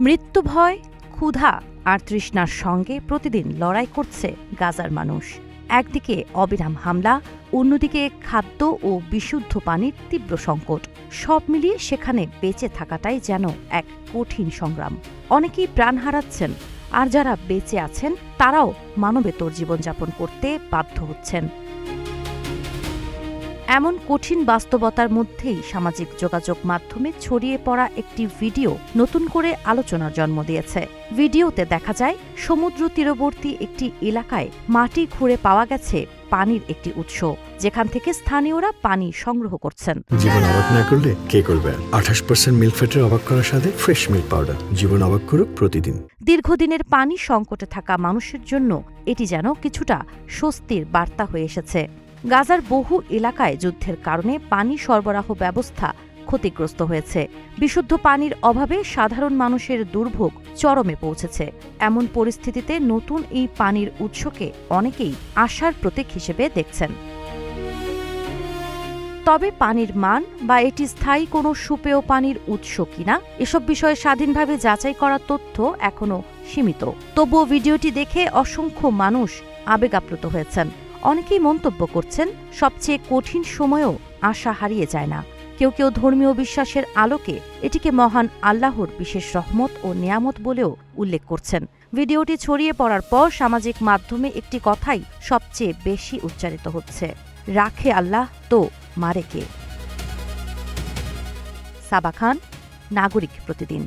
মৃত্যু ভয়, ক্ষুধা আর তৃষ্ণার সঙ্গে প্রতিদিন লড়াই করছে গাজার মানুষ। একদিকে অবিরাম হামলা, অন্যদিকে খাদ্য ও বিশুদ্ধ পানির তীব্র সংকট। সব মিলিয়ে সেখানে বেঁচে থাকাটাই যেন এক কঠিন সংগ্রাম। অনেকেই প্রাণ হারাচ্ছেন, আর যারা বেঁচে আছেন তারাও মানবেতর জীবনযাপন করতে বাধ্য হচ্ছেন। এমন কঠিন বাস্তবতার মধ্যেই সামাজিক যোগাযোগ মাধ্যমে ছড়িয়ে পড়া একটি ভিডিও নতুন করে আলোচনার জন্ম দিয়েছে। ভিডিওতে দেখা যায় সমুদ্র তীরবর্তী একটি এলাকায় মাটি খুঁড়ে পাওয়া গেছে পানির একটি উৎস, যেখান থেকে স্থানীয়রা পানি সংগ্রহ করছেন। জীবন অবাক না করলে কে করবে? 28% মিল্ক ফ্যাটের অবাক করার সাথে ফ্রেশ মিল্ক পাউডার। জীবন অবাক করুক প্রতিদিন। দীর্ঘদিনের পানি সংকটে থাকা মানুষের জন্য এটি যেন কিছুটা স্বস্তির বার্তা হয়ে এসেছে। গাজার বহু এলাকায় যুদ্ধের কারণে পানি সরবরাহ ব্যবস্থা ক্ষতিগ্রস্ত হয়েছে। বিশুদ্ধ পানির অভাবে সাধারণ মানুষের দুর্ভোগ চরমে পৌঁছেছে। এমন পরিস্থিতিতে নতুন এই পানির উৎসকে অনেকেই আশার প্রতীক হিসেবে দেখছেন। তবে পানির মান বা এটি স্থায়ী কোনো সুপেয় পানির উৎস কিনা এসব বিষয়ে স্বাধীনভাবে যাচাই করার তথ্য এখনও সীমিত। তবুও ভিডিওটি দেখে অসংখ্য মানুষ আবেগ আপ্লুত হয়েছেন। অনেকেই মন্তব্য করছেন, সবচেয়ে কঠিন সময়েও আশা হারিয়ে যায় না। কেউ কেউ ধর্মীয় বিশ্বাসের আলোকে এটিকে মহান আল্লাহর বিশেষ রহমত ও নেয়ামত বলেও উল্লেখ করছেন। ভিডিওটি ছড়িয়ে পড়ার পর সামাজিক মাধ্যমে একটি কথাই সবচেয়ে বেশি উচ্চারিত হচ্ছে, রাখে আল্লাহ তো মারে কে। সাবা খান, নাগরিক প্রতিদিন।